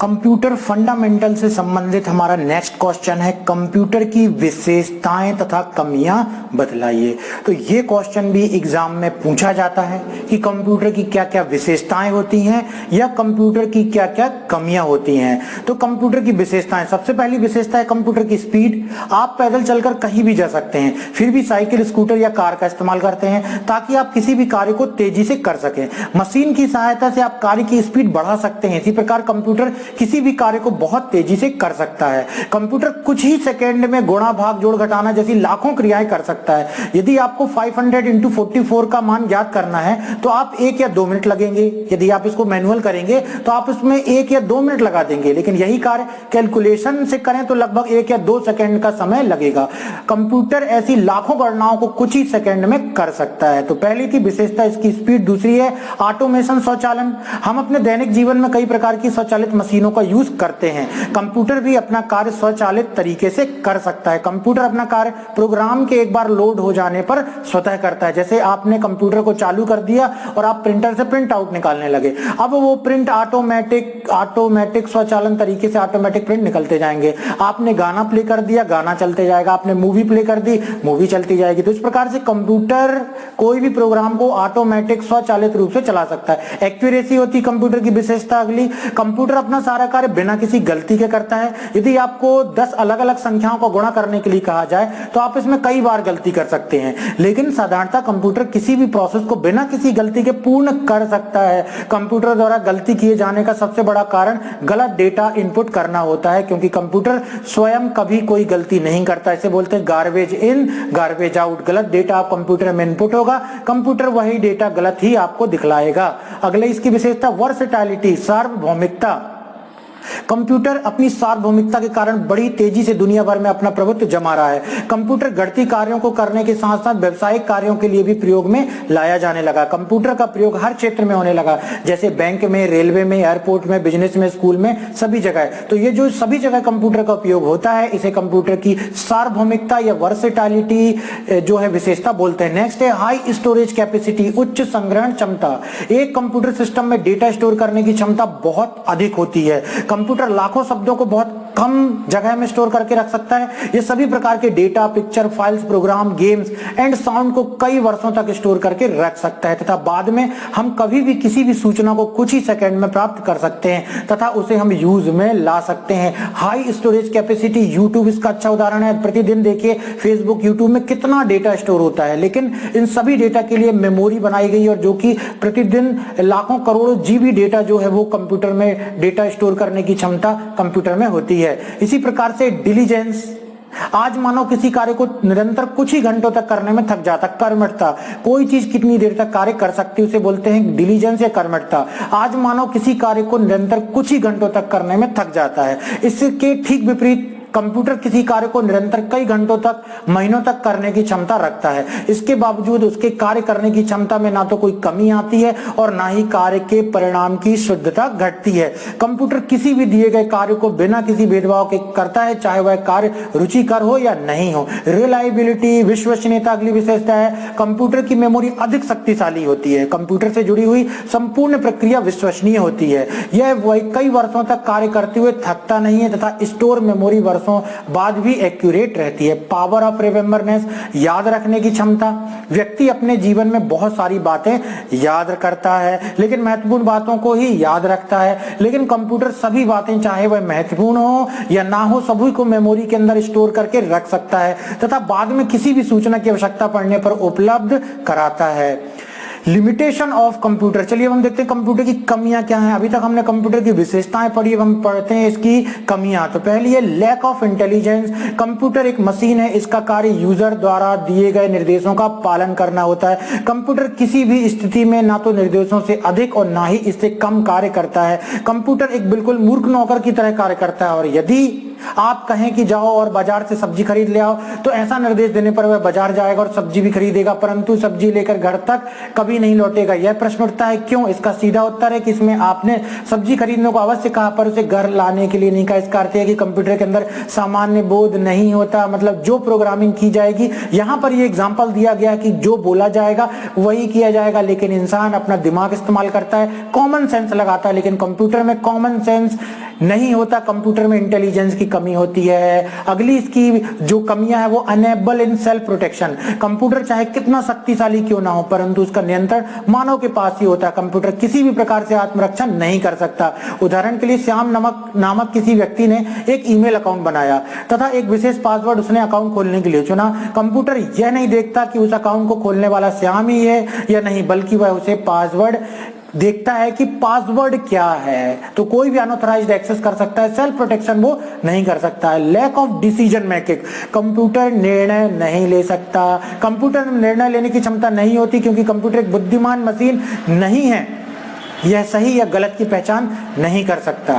Computer fundamental से संबंधित हमारा नेक्स्ट क्वेश्चन है, कंप्यूटर की विशेषताएं तथा कमियां बतलाइए। तो ये क्वेश्चन भी एग्जाम में पूछा जाता है कि कंप्यूटर की क्या क्या विशेषताएं होती हैं या कंप्यूटर की क्या क्या कमियां होती हैं। तो कंप्यूटर की विशेषताएं, सबसे पहली विशेषता है कंप्यूटर की स्पीड। आप पैदल चलकर कहीं भी जा सकते हैं, फिर भी साइकिल, स्कूटर या कार का इस्तेमाल करते हैं ताकि आप किसी भी कार्य को तेजी से कर सकें। मशीन की सहायता से आप कार्य की स्पीड बढ़ा सकते हैं, इसी प्रकार कंप्यूटर किसी भी कार्य को बहुत तेजी से कर सकता है। कंप्यूटर कुछ ही सेकंड में गुणा, भाग, जोड़, घटाना जैसी लाखों क्रियाएं कर सकता है। यदि आपको 500 into 44 का मान ज्ञात करना है तो आप 1 या 2 मिनट लगेंगे। यदि आप इसको मैनुअल करेंगे तो आप इसमें 1 या 2 मिनट लगा देंगे, लेकिन यही कार्य कैलकुलेशन से करें तो लगभग 1 या 2 सेकंड का समय लगेगा। कंप्यूटर ऐसी लाखों गणनाओं को कुछ ही सेकंड में कर सकता है। तो पहली थी विशेषता इसकी स्पीड। दूसरी है ऑटोमेशन, स्वचालन। हम अपने दैनिक जीवन में कई प्रकार की स्वचालित मशीनों का यूज करते हैं। कंप्यूटर भी अपना कार्य स्वचालित तरीके से कर सकता है। कंप्यूटर अपना कार्य प्रोग्राम के एक बार लोड हो जाने पर स्वतः करता है। जैसे आपने कंप्यूटर को चालू कर दिया और आप प्रिंटर से प्रिंट आउट निकालने लगे, अब वो प्रिंट ऑटोमेटिक स्वचालन तरीके से ऑटोमेटिक प्रिंट निकलते जाएंगे। आपने गाना प्ले कर दिया, गाना चलते जाएगा। आपने मूवी प्ले कर दी, मूवी चलती जाएगी। तो इस प्रकार से कंप्यूटर कोई भी प्रोग्राम को ऑटोमेटिक स्वचालित रूप से चला सकता है। एक्यूरेसी होती कंप्यूटर की विशेषता अगली। कंप्यूटर अपना सारा कार्य बिना किसी गलती के करता है। यदि आपको 10 अलग अलग संख्याओं को गुणा करने के लिए कहा जाए तो आप इसमें कई बार गलती कर सकते हैं, लेकिन साधारणतः कंप्यूटर किसी भी प्रोसेस को बिना किसी गलती के पूर्ण कर सकता है। कंप्यूटर द्वारा गलती किए जाने का सबसे बड़ा कारण गलत डेटा इनपुट करना होता है, क्योंकि कंप्यूटर स्वयं कभी कोई गलती नहीं करता। इसे बोलते हैं गार्बेज इन गार्बेज आउट। गलत डेटा आप कंप्यूटर में इनपुट होगा, कंप्यूटर वही डेटा गलत ही आपको दिखलाएगा। अगले इसकी विशेषता वर्सेटाइलिटी, सार्वभौमिकता। कंप्यूटर अपनी सार्वभौमिकता के कारण बड़ी तेजी से दुनिया भर में अपना प्रभुत्व जमा रहा है। कंप्यूटर गणितीय कार्यों को करने के साथ साथ व्यावसायिक कार्यों के लिए भी प्रयोग में लाया जाने लगा। कंप्यूटर का प्रयोग हर क्षेत्र में होने लगा, जैसे बैंक में, रेलवे में, एयरपोर्ट में, बिजनेस में, स्कूल में, सभी जगह। तो ये जो सभी जगह कंप्यूटर का उपयोग होता है, इसे कंप्यूटर की सार्वभौमिकता या वर्सेटाइलिटी जो है विशेषता बोलते हैं। नेक्स्ट है हाई स्टोरेज कैपेसिटी, उच्च संग्रहण क्षमता। एक कंप्यूटर सिस्टम में डेटा स्टोर करने की क्षमता बहुत अधिक होती है। कंप्यूटर लाखों शब्दों को बहुत कम जगह में स्टोर करके रख सकता है। ये सभी प्रकार के data, picture, files, program, games and sound को कई वर्षों तक स्टोर करके रख सकता है तथा बाद में हम कभी भी किसी भी सूचना को कुछ ही सेकंड में प्राप्त कर सकते हैं तथा उसे हम यूज में ला सकते हैं। हाई स्टोरेज कैपेसिटी, यूट्यूब इसका अच्छा उदाहरण है। प्रतिदिन देखिए फेसबुक, यूट्यूब में कितना डेटा स्टोर होता है, लेकिन इन सभी डेटा के लिए मेमोरी बनाई गई और जो कि प्रतिदिन लाखों करोड़ों जीबी डेटा जो है वो कंप्यूटर में डेटा स्टोर करने की क्षमता कंप्यूटर में होती है। इसी प्रकार से डिलीजेंस, आज मानो किसी कार्य को निरंतर कुछ ही घंटों तक करने में थक जाता। कर्मठता, कोई चीज कितनी देर तक कार्य कर सकती है उसे बोलते हैं डिलीजेंस या कर्मठता। आज मानो किसी कार्य को निरंतर कुछ ही घंटों तक करने में थक जाता है। इसके ठीक विपरीत कंप्यूटर किसी कार्य को निरंतर कई घंटों तक, महीनों तक करने की क्षमता रखता है। इसके बावजूद उसके कार्य करने की क्षमता में ना तो कोई कमी आती है और ना ही कार्य के परिणाम की शुद्धता घटती है। कंप्यूटर किसी भी दिए गए कार्य को बिना किसी भेदभाव के करता है, चाहे वह कार्य रुचिकर हो या नहीं हो। रिलायबिलिटी, विश्वसनीयता अगली विशेषता है। कंप्यूटर की मेमोरी अधिक शक्तिशाली होती है। कंप्यूटर से जुड़ी हुई संपूर्ण प्रक्रिया विश्वसनीय होती है। यह कई वर्षों तक कार्य करते हुए थकता नहीं है तथा स्टोर मेमोरी वर्षों बाद भी एक्यूरेट रहती है। पावर ऑफ रिमेम्बरनेस, याद रखने की क्षमता। व्यक्ति अपने जीवन में बहुत सारी बातें याद करता है, लेकिन महत्वपूर्ण बातों को ही याद रखता है। लेकिन कंप्यूटर सभी बातें, चाहे वह महत्वपूर्ण हो या ना हो, सभी को मेमोरी के अंदर स्टोर करके रख सकता है तथा बाद में किसी भी सूचना की आवश्यकता पड़ने पर उपलब्ध कराता है। लिमिटेशन ऑफ कंप्यूटर, चलिए हम देखते हैं कंप्यूटर की कमियां क्या हैं। अभी तक हमने कंप्यूटर की विशेषताएं पढ़ी, अब हम पढ़ते हैं इसकी कमियां। तो पहली है लैक ऑफ इंटेलिजेंस। कंप्यूटर एक मशीन है, इसका कार्य यूजर द्वारा दिए गए निर्देशों का पालन करना होता है। कंप्यूटर किसी भी स्थिति में ना तो निर्देशों से अधिक और ना ही इससे कम कार्य करता है। कंप्यूटर एक बिल्कुल मूर्ख नौकर की तरह कार्य करता है और यदि आप कहें कि जाओ और बाजार से सब्जी खरीद ले आओ तो ऐसा निर्देश देने पर वह बाजार जाएगा और सब्जी भी खरीदेगा, परंतु सब्जी लेकर घर तक कभी नहीं लौटेगा। यह प्रश्न उठता है क्यों? इसका सीधा उत्तर है कि इसमें आपने सब्जी खरीदने को अवश्य कहा पर उसे घर लाने के लिए नहीं कहा। इसका अर्थ है कि कंप्यूटर के अंदर सामान्य बोध नहीं होता, मतलब जो प्रोग्रामिंग की जाएगी, यहाँ पर ये एग्जाम्पल दिया गया कि जो बोला जाएगा वही किया जाएगा, लेकिन इंसान अपना दिमाग इस्तेमाल करता है, कॉमन सेंस लगाता है, लेकिन कंप्यूटर में कॉमन सेंस नहीं होता, कंप्यूटर में इंटेलिजेंस की कमी होती है। अगली इसकी जो कमियां है वो unable in self protection, computer चाहे कितना शक्तिशाली क्यों ना हो परंतु उसका नियंत्रण मानव के पास ही होता है, कंप्यूटर किसी भी प्रकार से आत्मरक्षा नहीं कर सकता। उदाहरण के लिए श्याम नामक किसी व्यक्ति ने एक ईमेल अकाउंट बनाया तथा एक विशेष पासवर्ड उसने अकाउंट खोलने के लिए चुना। कंप्यूटर यह नहीं देखता कि उस अकाउंट को खोलने वाला श्याम ही है या नहीं, बल्कि वह उसे पासवर्ड देखता है कि पासवर्ड क्या है। तो कोई भी अनऑथराइज्ड एक्सेस कर सकता है, सेल्फ प्रोटेक्शन वो नहीं कर सकता है। Lack of decision making, computer निर्णय नहीं ले सकता, कंप्यूटर में निर्णय लेने की क्षमता नहीं होती क्योंकि कंप्यूटर एक बुद्धिमान मशीन नहीं है, यह सही या गलत की पहचान नहीं कर सकता।